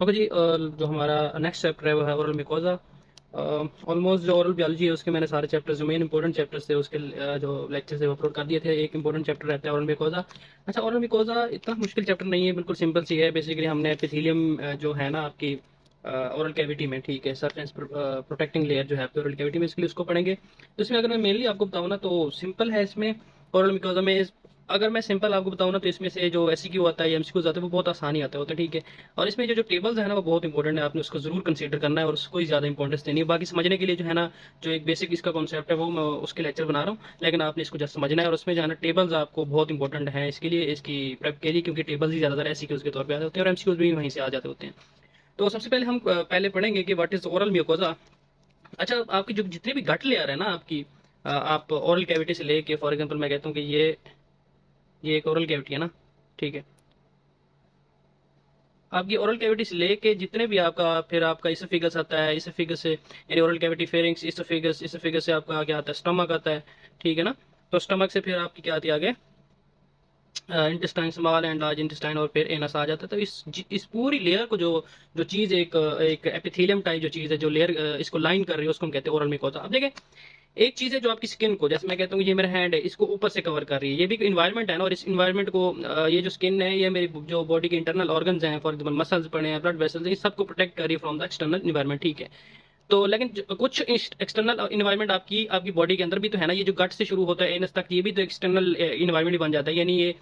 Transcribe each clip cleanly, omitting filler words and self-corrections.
Okay जी, जो हमारा next chapter है वो है ओरल मिकोजा। ऑलमोस्ट जो ओरल बायोलॉजी है उसके मैंने सारे चैप्टर्स जो मेन इंपॉर्टेंट चैप्टर्स थे उसके जो लेक्चर्स है वो अपलोड कर दिए थे। एक इंपॉर्टेंट चैप्टर रहता है ओरल मिकोजा। अच्छा, ओरल मिकोजा इतना मुश्किल चैप्टर नहीं है, बिल्कुल सिंपल सी है। बेसिकली हमने एपिथेलियम जो है ना आपकी ओरल कैविटी में, ठीक है, सरफेस प्रोटेक्टिंग लेयर जो है आपकी ओरल कैविटी में, इसके लिए उसको पढ़ेंगे। तो इसमें अगर मैं मेनली आपको बताऊँ ना तो सिंपल है इसमें। ओरल मिकोजा में अगर मैं सिंपल आपको बताऊँ ना तो इसमें से जो एससीक्यू आता है या एमसीक्यूज आता है वो बहुत आसानी आता है, ठीक है। और इसमें जो टेबल्स है ना वो बहुत इंपॉर्टेंट है, आपने उसको जरूर कंसीडर करना है और उसको ही ज्यादा इंपॉर्टेंस देनी है। बाकी समझने के लिए जो है ना, जो एक बेसिक इसका कॉन्सेप्ट है वो मैं उसके लेक्चर बना रहा हूँ, लेकिन आपने इसको जस्ट समझना है। और उसमें जो है ना टेबल्स आपको बहुत इंपॉर्टेंट है इसके लिए, इसकी प्रेप के लिए, क्योंकि टेबल्स ही ज्यादातर एससीक्यूज के तौर पर आते होते हैं और एमसीक्यूज भी वहीं से आ जाते होते हैं। तो सबसे पहले हम पहले पढ़ेंगे कि व्हाट इज ओरल म्यूकोजा। अच्छा, आपकी जो जितनी भी गट लेयर है ना आपकी, आप ओरल कैविटी से लेके, फॉर एग्जांपल मैं कहता हूँ कि ये एक ओरल कैविटी है ना, ठीक है। आपकी ओरल कैविटी से लेके जितने भी आपका, फिर आपका इसोफिगस आता है, इसोफिगस से यानी oral cavity, pharynx, oesophagus, oesophagus से आपका क्या आता है, स्टमक आता है, ठीक है ना। तो स्टमक से फिर आपकी क्या आती है आगे, intestine, small and large intestine, और फिर एनस आ जाता है। तो इस पूरी लेयर को जो जो चीज एक एक एपिथेलियम टाइप जो चीज है, जो लेयर इसको लाइन कर रही है, उसको हम कहते हैं ओरल मिकोजा। अब देखें, एक चीज है जो आपकी स्किन को, जैसे मैं कहता हूँ ये मेरा हैंड है, इसको ऊपर से कवर कर रही है, ये भी इन्वायरमेंट है ना। और इस इन्वायरमेंट को ये जो स्किन है ये मेरी जो बॉडी के इंटरनल ऑर्गन्स हैं, फॉर एग्जाम्पल मसल्स पड़े हैं, ब्लड वेसल्स, ये सबको प्रोटेक्ट कर रही है फ्रॉम द एक्सटर्नल इन्वायरमेंट, ठीक है। तो लेकिन कुछ एक्सटर्नल इन्वायरमेंट आपकी आपकी बॉडी के अंदर भी तो है ना, ये जो गट से शुरू होता है एनस तक, ये भी तो एक्सटर्नल इन्वायरमेंट ही बन जाता है। यानी ये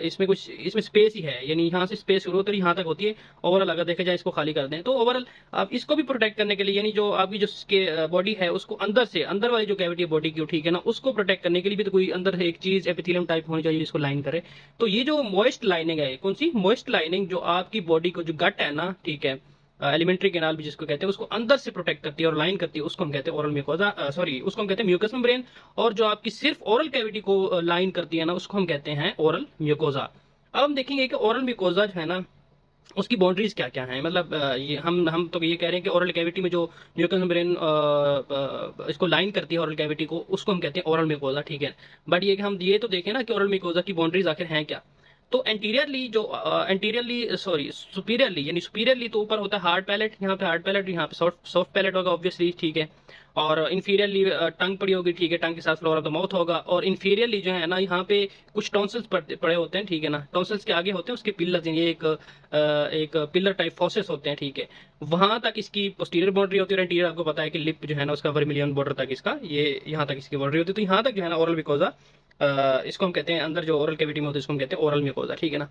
इसमें कुछ, इसमें स्पेस ही है, यानी यहाँ से स्पेस शुरू होती है यहाँ तक होती है। ओवरऑल अगर देखा जाए, इसको खाली कर दें तो ओवरऑल आप इसको भी प्रोटेक्ट करने के लिए, यानी जो आपकी जो बॉडी है उसको अंदर से, अंदर वाली जो कैविटी है बॉडी की, ठीक है ना, उसको प्रोटेक्ट करने के लिए भी तो कोई अंदर से एक चीज एपिथेलियम टाइप होनी चाहिए जिसको लाइन करे। तो ये जो मॉइस्ट लाइनिंग है, कौन सी मॉइस्ट लाइनिंग, जो आपकी बॉडी को जो गट है ना, ठीक है, एलिमेंट्री कैनाल भी जिसको कहते हैं, उसको अंदर से प्रोटेक्ट करती है और लाइन करती है, उसको हम कहते हैं ओरल म्यूकोजा, सॉरी, उसको हम कहते हैं म्यूकस मेम्ब्रेन। और जो आपकी सिर्फ ओरल कैविटी को लाइन करती है ना, उसको हम कहते हैं ओरल म्यूकोजा। अब हम देखेंगे कि ओरल म्यूकोजा जो है ना, उसकी बाउंड्रीज क्या क्या है। मतलब ये हम तो ये कह रहे हैं कि ओरल कैविटी में जो म्यूकस मेम्ब्रेन इसको लाइन करती है ओरल कैविटी को, उसको हम कहते हैं ओरल म्यूकोजा, ठीक है। बट ये कि हम ये तो देखें ना कि ओरल म्यूकोजा की बाउंड्रीज आखिर हैं क्या। तो एंटीरियरली जो एंटीरियरली सॉरी सुपीरियरली, यानी सुपीरियरली तो ऊपर होता है हार्ड पैलेट, यहाँ पे हार्ड पैलेट, यहाँ पे सॉफ्ट सॉफ्ट पैलेट होगा ऑब्वियसली, ठीक है। और इन्फीरियरली टंग पड़ी होगी, ठीक है, टंग के साथ फ्लोर ऑफ द माउथ होगा। और इन्फीरियरली जो है ना, यहाँ पे कुछ टॉन्सिल्स पड़े होते हैं, ठीक है ना। टॉन्सिल्स के आगे होते हैं उसके पिलर्स, ये एक पिलर टाइप फॉसेस होते हैं, ठीक है। वहां तक इसकी पोस्टीरियर बाउंड्री होती है। और इंटीरियर आपको पता है कि लिप जो है ना उसका वर्मिलियन बॉर्डर तक इसका, ये यहाँ तक इसकी बाउंड्री होती है। तो यहाँ तक जो है ना ओरल मिकोजा, इसको हम कहते हैं, अंदर जो ओरल कैविटी में होती है इसको हम कहते हैं ओरल म्यूकोजा, ठीक है ना।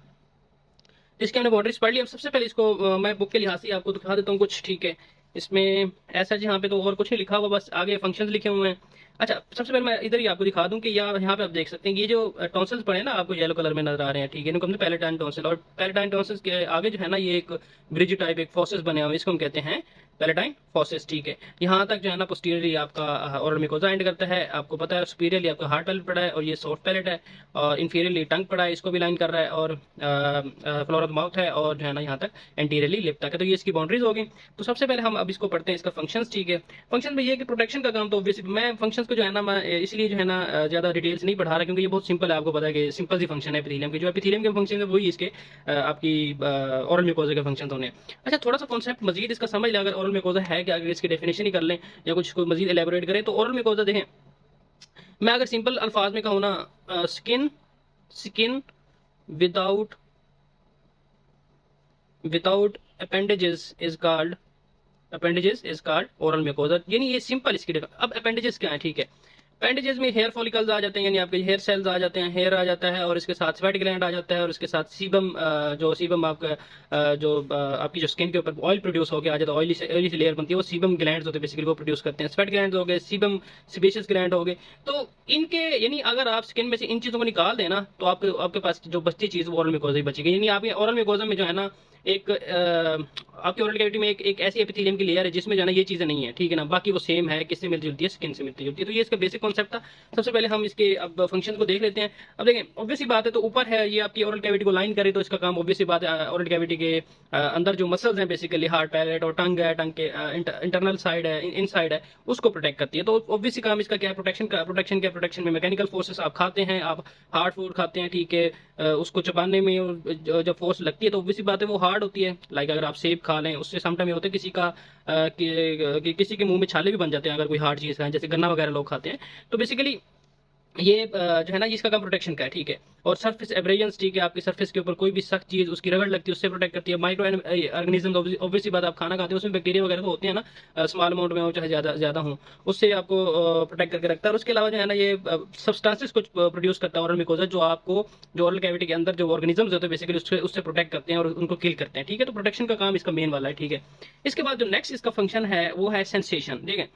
इसके हमने बाउंड्रीज पढ़ ली। अब सबसे पहले इसको मैं बुक के लिहाज से आपको दिखा देता हूँ कुछ, ठीक है। इसमें ऐसा जी, यहाँ पे तो और कुछ नहीं लिखा हुआ, बस आगे फंक्शंस लिखे हुए हैं। अच्छा, सबसे पहले मैं इधर ही आपको दिखा दूं कि यहाँ पे आप देख सकते हैं ये जो टॉन्सिल्स पड़े हैं ना, आपको येलो कलर में नजर आ रहे हैं, ठीक है, इनको हमने पैलेटाइन टॉन्सिल। और पैलेटाइन टॉन्सिल्स के आगे जो है ना, ये एक ब्रिज टाइप एक फॉसेस बने हुए हैं, इसको हम कहते हैं पैलेटाइन फॉसेस, ठीक है। यहाँ तक जो है ना पोस्टीरियरली आपका ओरल मिकोजा एंड करता है, आपको पता है। सुपीरियरली आपका हार्ड पैलेट पड़ा है और ये सॉफ्ट पैलेट है। और इन्फीरियरली टंग पड़ा है, इसको भी लाइन कर रहा है। और फ्लोर ऑफ माउथ है, और जो है ना यहाँ तक एंटीरियरली लिप तक है। तो ये इसकी बाउंड्रीज हो गई। तो सबसे पहले हम अब इसको पढ़ते हैं इसका फंक्शंस, ठीक है। फंक्शन में ये है कि प्रोटेक्शन का काम तो ऑब्वियसली मैं फंक्शंस को जो है ना, मैं इसलिए जो है ना ज्यादा डिटेल्स नहीं पढ़ा रहा, क्योंकि ये बहुत सिंपल है, आपको पता है कि सिंपल सी फंक्शन है एपिथेलियम के। जो एपिथेलियम के फंक्शन है वही इसके आपकी ओरल म्यूकोजा के फंक्शन होने। अच्छा, थोड़ा सा कॉन्सेप्ट मजीद इसका समझ लें, अगर ओरल म्यूकोजा है क्या, अगर इसकी डेफिनेशन ही कर लें या कुछ को मजीद एलेबोरेट करें। तो ओरल म्यूकोजा देखें, मैं अगर सिंपल अल्फाज में कहूँ ना, skin skin without without appendages is called oral mucosa, यानी ये सिंपल इसकी अब अपेंडेजेस क्या है, ठीक है। अपेंडेजेस में हेयर फॉलिकल्स आ जाते हैं, यानी आपके हेयर सेल्स आ जाते हैं, हेयर आ जाता है, और इसके साथ स्वेट ग्लैंड आ जाता है, और इसके साथ सीबम, जो सीबम आपका जो आपकी जो स्किन के ऊपर ऑयल प्रोड्यूस होकर आ जाता है, ऑयली ऑयली सी लेयर बनती है, वो सीबम ग्लैंड होते हैं, बेसिकली वो प्रोड्यूस करते हैं। स्वेट ग्लैंड हो गए, सीबम सिबेशियस ग्लैंड हो गए। तो इनके, यानी अगर आप स्किन में से इन चीजों को निकाल देना तो आपके आपके पास जो बचती चीज वो ओरल म्यूकोजा ही बचेगी। यानी आपके ओरल म्यूकोजा में जो है ना एक आपकी ओरल कैविटी में एक ऐसी एपिथेलियम की लेयर है जिसमें जो है ना ये चीजें नहीं है, ठीक है ना, बाकी वो सेम है, किससे मिलती जुलती है, स्किन से मिलती जुलती है। तो ये इसका बेसिक कॉन्सेप्ट था। सबसे पहले हम इसके अब फंक्शन को देख लेते हैं। अब देखें, ऑब्वियसली बात है, तो ऊपर है ये आपकी ओरल कैविटी को लाइन करे, तो इसका काम ऑब्वियसली बात है ओरल कैविटी के अंदर जो मसल्स हैं बेसिकली हार्ट पैलेट और टंग है, टंग के इंटरनल साइड है, इन साइड है, उसको प्रोटेक्ट करती है। तो ऑब्वियसली काम इसका क्या है, प्रोटेक्शन में मैकेनिकल फोर्सेस आप खाते हैं, आप हार्ड फूड खाते हैं, ठीक है, उसको चबाने में और जब फोर्स लगती है तो ऑब्वियसली बात है वो हार्ड होती है। लाइक अगर आप सेब खा लें, उससे समटाइम ये होता है किसी का किसी के मुंह में छाले भी बन जाते हैं अगर कोई हार्ड चीज खाएं, जैसे गन्ना वगैरह लोग खाते हैं। तो बेसिकली ये जो है ना इसका काम प्रोटेक्शन का है, ठीक है। और सरफेस एब्रेजन्स, ठीक है, आपकी सरफेस के ऊपर कोई भी सख्त चीज उसकी रगड़ लगती है उससे प्रोटेक्ट करती है। माइक्रो ऑर्गेनिज्म, ऑब्वियसली बात, आप खाना खाते हैं उसमें बैक्टीरिया वगैरह तो होते हैं ना, स्मॉल अमाउंट में हो चाहे ज्यादा ज्यादा हो, उससे आपको प्रोटेक्ट करके रखता है। और उसके अलावा जो है ना ये सब्सटेंसेस कुछ प्रोड्यूस करता है ओरल मिकोजा, जो आपको जो ओरल कैविटी के अंदर जो ऑर्गेनिजम्स होते हैं बेसिकली उससे उससे प्रोटेक्ट करते हैं और उनको किल करते हैं, ठीक है। तो प्रोटेक्शन का काम इसका मेन वाला है, ठीक है। इसके बाद जो नेक्स्ट इसका फंक्शन है वो है सेंसेशन, ठीक है।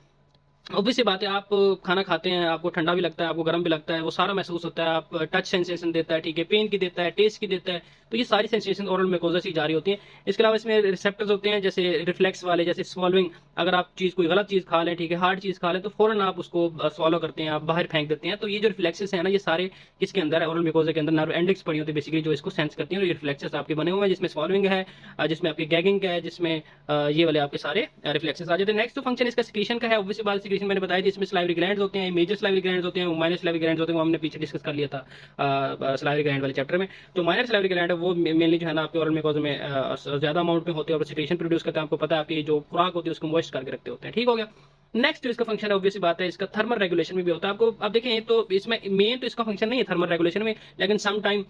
ऑब्वियसली बात है, आप खाना खाते हैं, आपको ठंडा भी लगता है, आपको गर्म भी लगता है, वो सारा महसूस होता है, आप टच सेंसेशन देता है, ठीक है, पेन की देता है, टेस्ट की देता है। तो ये सारी सेंसेशन ओरल मिकोजा से जारी होती हैं। इसके अलावा इसमें रिसेप्टर्स होते हैं, जैसे रिफ्लेक्स वाले, जैसे स्वॉलोइंग, अगर आप चीज कोई गलत चीज खा लें, ठीक है, हार्ड चीज खा लें, तो फौरन आप उसको स्वॉलो करते हैं, आप बाहर फेंक देते हैं। तो ये जो रिफ्लेक्सेस है ना, ये सारे किसके अंदर है, ओरल मिकोजा के अंदर नर्व एंडिक्स पड़ी होती है बेसिकली, जो इसको सेंस करती हैं। और ये रिफ्लेक्सेस आपके बने हुए हैं, जिसमें स्वॉलोइंग है, जिसमें आपकी गैगिंग है, जिसमें ये वाले आपके सारे रिफ्लेक्सेस आ जाते हैं। नेक्स्ट फंक्शन इसका सिक्रीशन का है। ऑब्वियसली बात, सिक्रीशन मैंने बताया, जिसमें सलाइवरी ग्लैंड्स होते हैं, मेजर सलाइवरी ग्लैंड्स होते हैं, माइनर सलाइवरी ग्लैंड्स होते हैं, वो हमने पीछे डिस्कस कर लिया था सलाइवरी ग्लैंड वाले चैप्टर में। तो माइनर सलाइवरी ग्लैंड है वो मेनली जो है ना आपके ओरल मिकोजा में ज्यादा अमाउंट में होते हैं और सिक्रीशन प्रोड्यूस करते हैं। आपको पता है आपकी जो खुराक होती है उसको मॉइस्ट करके रखते होते हैं, ठीक हो गया। नेक्स्ट जो इसका फंक्शन है, ऑब्वियसली बात है, इसका थर्मल रेगुलेशन में भी होता है। आपको आप देखें तो इसमें मेन तो इसका फंक्शन नहीं है थर्मल रेगुलेशन में, लेकिन सम टाइम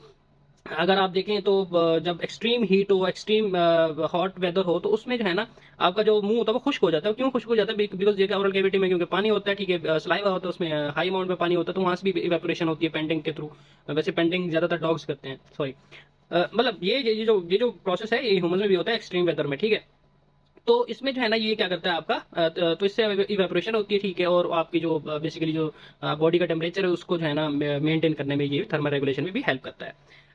अगर आप देखें तो जब एक्सट्रीम हीट हो, एक्सट्रीम हॉट वेदर हो, तो उसमें जो है ना आपका जो मुंह होता है वो खुश्क हो जाता है। क्यों खुश्क हो जाता है? बिकॉज ये ओरल कैविटी में क्योंकि पानी होता है, ठीक है, सलाइवा होता है, उसमें हाई अमाउंट में पानी होता है, तो वहां से भी इवेपोरेशन होती है पेंटिंग के थ्रू। वैसे पेंटिंग ज्यादातर डॉग्स करते हैं, सॉरी, मतलब ये जो प्रोसेस है ये ह्यूमन में भी होता है एक्सट्रीम वेदर में, ठीक है। तो इसमें जो है ना ये क्या करता है आपका तो इससे इवेपोरेशन होती है, ठीक है, और आपकी जो बेसिकली जो बॉडी का टेम्परेचर है उसको जो है ना मेंटेन करने में ये थर्मल रेगुलेशन में भी हेल्प करता है।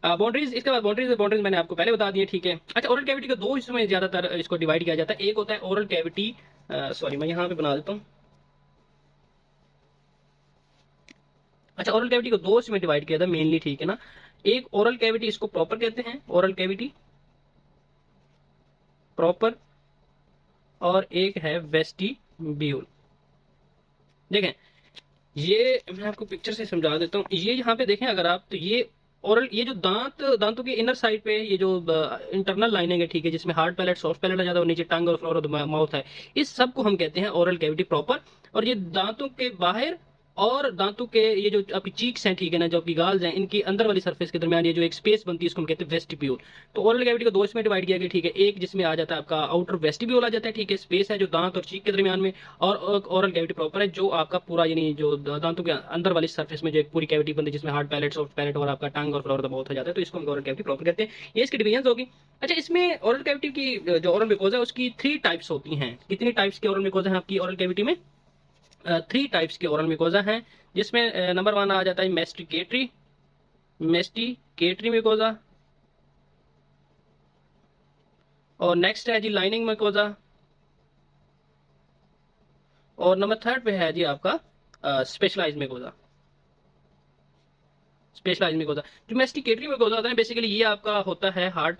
बाउंड्रीज, इसके बाद बाउंड्रीज मैंने आपको पहले बता दी है, ठीक है। अच्छा, ओरल कैविटी को दो हिस्सों में ज्यादातर इसको डिवाइड किया जाता है। एक होता है ओरल कैविटी, सॉरी मैं यहाँ पे बना देता हूँ। अच्छा, ओरल कैविटी को दो हिस्सों में डिवाइड किया था मेनली, ठीक है ना। एक ओरल कैविटी, इसको प्रॉपर कहते हैं, ओरल कैविटी प्रॉपर, और एक है वेस्टिब्यूल। देखें, ये मैं आपको पिक्चर से समझा देता हूँ। ये यहाँ पे देखें अगर आप, तो ये ओरल, ये जो दांतों के इनर साइड पे ये जो इंटरनल लाइनिंग है, ठीक है, जिसमें हार्ड पैलेट, सॉफ्ट पैलेट आ जाता है, और नीचे टंग और फ्लोर ऑफ द माउथ है, इस सब को हम कहते हैं ओरल कैविटी प्रॉपर। और ये दांतों के बाहर और दांतों के ये जो आपकी चीक्स हैं, ठीक है ना, जो आपकी गाल्स हैं, इनकी अंदर वाली सरफेस के दरमियान ये जो एक स्पेस बनती है इसको हम कहते हैं वेस्टिब्यूल। तो ओरल कैविटी को दो इसमें डिवाइड किया गया, ठीक है। एक जिसमें आ जाता है आपका आउटर वेस्टिब्यूल आ जाता है, ठीक है, स्पेस है जो दांत और चीक के दरमियान में। और ओरल कैविटी प्रॉपर है जो आपका पूरा यानी जो दांतों के अंदर वाली सरफेस में जो एक पूरी कैविटी बनती है जिसमें हार्ड पैलेट, सॉफ्ट पैलेट और आपका टंग और फ्लोर ऑफ द माउथ हो जाता है, तो इसको हम ओरल कैविटी प्रॉपर कहते हैं। ये इसकी डिवीजन होगी। अच्छा, इसमें ओरल कैविटी की जो ओरल मिकोजा है उसकी 3 टाइप्स होती हैं। कितनी टाइप्स की ओरल मिकोजा है आपकी ओरल कैविटी में? 3 टाइप्स के ओरल मिकोजा हैं, जिसमें नंबर 1 आ जाता है मेस्टिकेटरी मिकोजा, और नेक्स्ट है जी लाइनिंग मिकोजा, और नंबर 3 पे है जी आपका स्पेशलाइज मिकोजा। स्पेशलाइज मिकोजा, जो मेस्टिकेटरी मिकोजा होता है बेसिकली ये आपका होता है हार्ड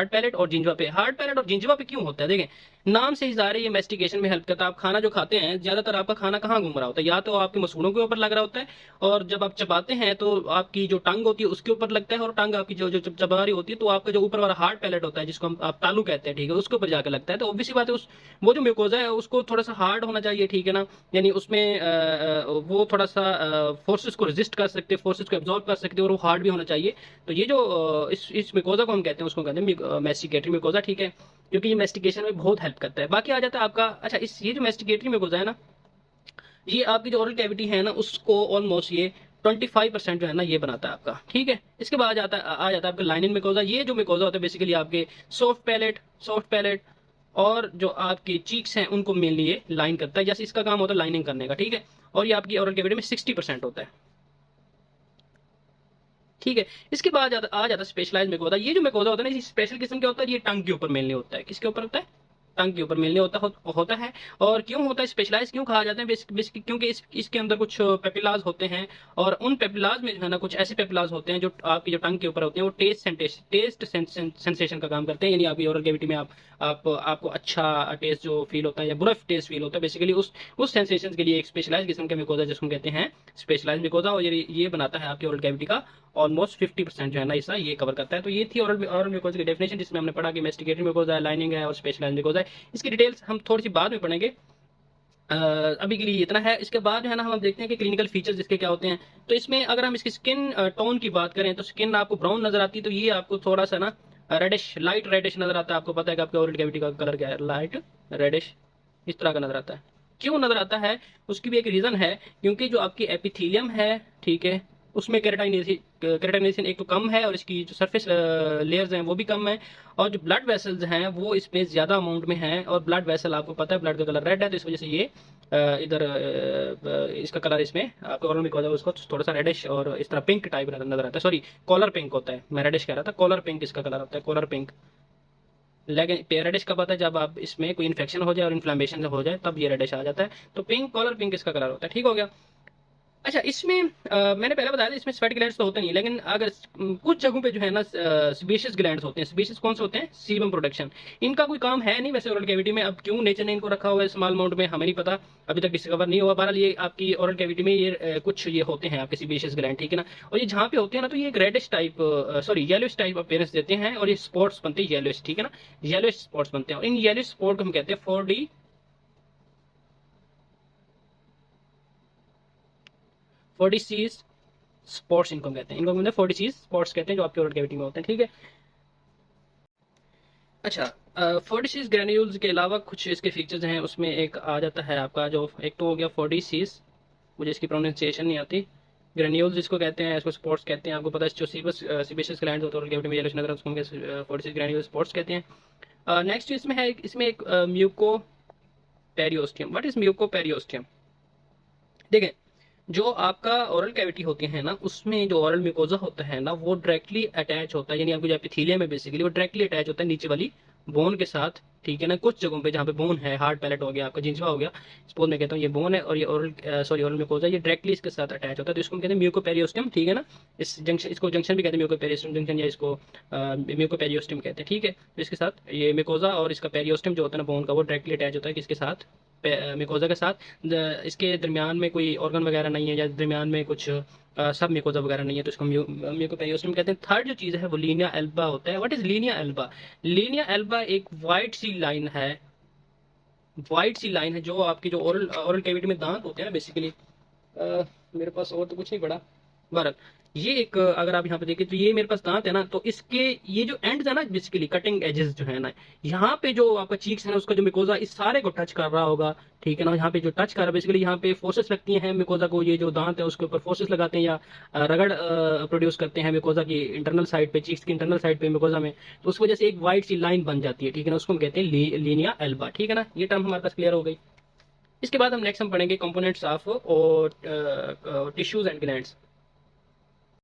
पैलेट और जिंजवा पे। हार्ड पैलेट और जिंजवा पे क्यों होता है? देखें, नाम से ही ज़ाहिर है ये मेस्टिकेशन में हेल्प करता है। आप खाना जो खाते हैं, ज्यादातर आपका खाना कहाँ घूम रहा होता है? या तो आपके मसूड़ों के ऊपर लग रहा होता है, और जब आप चबाते हैं तो आपकी जो टंग होती है उसके ऊपर लगता है, और टंग आपकी जो जो चबा रही होती है तो आपका जो ऊपर वाला हार्ड पैलेट होता है जिसको आप तालू कहते हैं, ठीक है, उसके ऊपर जाकर लगता है। तो ऑब्वियसली बात है उस वो जो म्यूकोजा है उसको थोड़ा सा हार्ड होना चाहिए, ठीक है ना, यानी उसमें वो थोड़ा सा फोर्सेस को रेजिस्ट कर सकते, फोर्सेस को एब्जॉर्ब कर सकते, और वो हार्ड भी होना चाहिए। तो ये जो इस मिकोजा को हम कहते हैं उसको कहते हैं मेस्टिकेटरी मिकोजा, ठीक है, क्योंकि ये मेस्टिकेशन में बहुत हेल्प करता है। बाकी आ जाता है आपका, अच्छा, इस ये जो मेस्टिकेटरी मिकोजा है ना, ये आपकी जो ओरल कैविटी है ना उसको ऑलमोस्ट ये 25% जो है ना ये बनाता है आपका, ठीक है। इसके बाद आ जाता है आपका लाइनिंग मिकोजा। ये जो मिकोजा होता है बेसिकली आपके सॉफ्ट पैलेट और जो आपके चीक्स हैं उनको मेनली ये लाइन करता है, जैसे इसका काम होता है लाइनिंग करने का, ठीक है। और ये आपकी ओरल कैविटी में 60% होता है। ठीक है। इसके बाद आ जाता है स्पेशलाइज मेकोजा। ये जो मेकोजा होता है ना, ये स्पेशल किस्म का होता है, ये टंग के ऊपर मेनली होता है। किसके ऊपर होता है? टंग के ऊपर मेनली होता है। और क्यों होता है स्पेशलाइज, क्यों कहा जाता है? बेसिक क्योंकि इसके अंदर कुछ पेपिलाज होते हैं, और उन पेपिलाज में जो है ना कुछ ऐसे पेपिलाज होते हैं जो आपकी जो टंग के ऊपर होते हैं, वो टेस्ट सेंसेशन का काम करते हैं। यानी आपकी ओरल कैविटी में आपको अच्छा टेस्ट जो फील होता है या बुरा टेस्ट फील होता है, बेसिकली उस सेंसेशन के लिए एक स्पेशलाइज किस्म का मिकोजा जिसको कहते हैं स्पेशलाइज मिकोजा। और ये बनाता है आपकी ओरल कैविटी का ऑलमोस्ट 50% जो है ना हिस्सा ये कवर करता है। तो ये थी ओरल मिकोजा की डेफिनेशन, जिसमें हमने पढ़ा कि मेस्टिकेटेड मिकोजा है, लाइनिंग है और स्पेशलाइज मिकोजा है। इसकी डिटेल्स हम थोड़ी सी बाद में पढ़ेंगे। अभी के लिए इतना है। इसके बाद जो है ना हम देखते हैं कि क्लिनिकल फीचर्स इसके क्या होते हैं। तो इसमें अगर हम इसकी स्किन टोन की बात करें तो स्किन आपको ब्राउन नजर आती है, तो ये आपको थोड़ा सा ना रेडिश, लाइट रेडिश नजर आता है। आपको पता है कि आपके ओरल कैविटी का कलर क्या है, लाइट रेडिश इस तरह का नजर आता है। क्यों नजर आता है? उसकी भी एक रीजन है, क्योंकि जो आपकी एपिथेलियम है, ठीक है, उसमें केराटिनेशन एक तो कम है, और इसकी जो सरफेस लेयर्स हैं वो भी कम है, और जो ब्लड वेसल्स हैं वो इसमें ज्यादा अमाउंट में हैं। और ब्लड वेसल आपको पता है ब्लड का कलर रेड है, तो इस वजह से ये इधर इसका कलर इसमें आपको ओरल मिकोजा उसको थोड़ा सा रेडिश और इस तरह पिंक टाइप नजर आता है। सॉरी, कॉलर पिंक होता है, मैं रेडिश कह रहा था, कॉलर पिंक इसका कलर होता है, कॉलर पिंक। लेकिन रेडिश कब आता है? जब आप इसमें कोई इन्फेक्शन हो जाए और इन्फ्लेमेशन हो जाए, तब ये रेडिश आ जाता है। तो पिंक, कॉलर पिंक इसका कलर होता है। ठीक हो गया। अच्छा, इसमें मैंने पहले बताया था इसमें स्वेट ग्लैंड्स तो होते नहीं, लेकिन अगर कुछ जगहों पे जो है ना सीबेशियस ग्लैंड्स होते हैं। सीबेशियस कौन से होते हैं? Sebum production. इनका कोई काम है नहीं वैसे ओरल कैविटी में। अब क्यों नेचर ने इनको रखा हुआ है स्मॉल अमाउंट में, हमें नहीं पता, अभी तक डिस्कवर नहीं हुआ। बहरहाल ये आपकी ओरल कैविटी में ये कुछ ये होते हैं आपके सीबेशियस ग्लैंड, ठीक है ना। और ये जहाँ पे होते हैं ना, तो ये एक reddish type, sorry yellowish type appearance देते हैं, और ये स्पॉट्स बनते हैं येलोइश, ठीक है ना, येलोइश स्पॉट्स बनते हैं। और इन येलोइश स्पॉट को हम कहते हैं 40 स्पॉट्स इनको कहते हैं। इनको मतलब 40 स्पॉट्स कहते हैं जो आपके ओरल कैविटी में होते हैं, ठीक है। अच्छा, 40 ग्रेन्यूल्स के अलावा कुछ इसके फीचर्स हैं, उसमें एक आ जाता है आपका जो, एक तो हो गया 40, मुझे इसकी प्रोनाउंसिएशन नहीं आती, ग्रेन्यूल्स जिसको कहते हैं, इसको स्पॉट्स कहते हैं। आपको पता है जो सीबेशियस ग्लैंड्स होते हैं ओरल कैविटी में येलोइश नजर, उसको हम 40 ग्रेन्यूल स्पॉट्स कहते हैं। नेक्स्ट इसमें है, इसमें एक muco periosteum. What is muco periosteum? देखें, जो आपका ओरल कैविटी होती है ना, उसमें जो ओरल मिकोजा होता है ना, वो डायरेक्टली अटैच होता है, यानी आपको जो एपिथेलियम है बेसिकली वो डायरेक्टली अटैच होता है नीचे वाली बोन के साथ, ठीक है ना। कुछ जगहों पे जहाँ पे बोन है, हार्ड पैलेट हो गया, आपका जिंजवा हो गया, सपोज मैं कहता हूँ ये बोन है और ये ओरल मिकोजा, ये डायरेक्टली इसके साथ अटैच होता है, तो इसको हम कहते हैं म्यूकोपेरियोस्टियम, ठीक है ना। इस जंक्शन, इसको जंक्शन भी कहते हैं, म्यूकोपेरियोस्टियम जंक्शन, या इसको म्यूकोपेरियोस्टियम कहते हैं, ठीक है। तो इसके साथ ये मिकोजा और इसका पेरियोस्टियम जो होता है ना बोन का, वो डायरेक्टली अटैच होता है किसके साथ? मिकोजा के साथ। इसके दरमियान में कोई ऑर्गन वगैरह नहीं है, या दरमियान में कुछ सब मिकोजा वगैरह नहीं है, तो इसको म्यूकोपेरियोस्टियम कहते हैं। थर्ड जो चीज है वो लीनिया एल्बा होता है। What is Linnaea Elba? Linnaea Elba एक वाइट सी लाइन है, वाइट सी लाइन है जो आपकी जो ओरल कैविटी में दांत होते हैं ना बेसिकली, मेरे पास और तो कुछ नहीं पड़ा, बहरहाल ये एक अगर आप यहाँ पे देखें तो ये मेरे पास दांत है ना, तो इसके ये जो एंड्स है ना बेसिकली कटिंग एजेस जो है ना, यहाँ पे जो आपका चीक्स है ना, उसका जो मिकोजा इस सारे को टच कर रहा होगा, ठीक है ना। यहाँ पे जो टच कर रहा है बेसिकली, यहाँ पे फोर्सेस लगती हैं मिकोजा को, ये जो दांत है उसके ऊपर फोर्सेस लगाते हैं, या रगड़ प्रोड्यूस करते हैं मिकोजा की इंटरनल साइड पे, चीक्स की इंटरनल साइड पे मिकोजा में, तो उस वजह से एक वाइट सी लाइन बन जाती है, ठीक है ना। उसको हम कहते हैं लीनिया एल्बा, ठीक है ना। ये टर्म हमारे पास क्लियर हो गई। इसके बाद हम नेक्स्ट हम पढ़ेंगे कंपोनेंट्स ऑफ और टिश्यूज एंड ग्लैंड्स।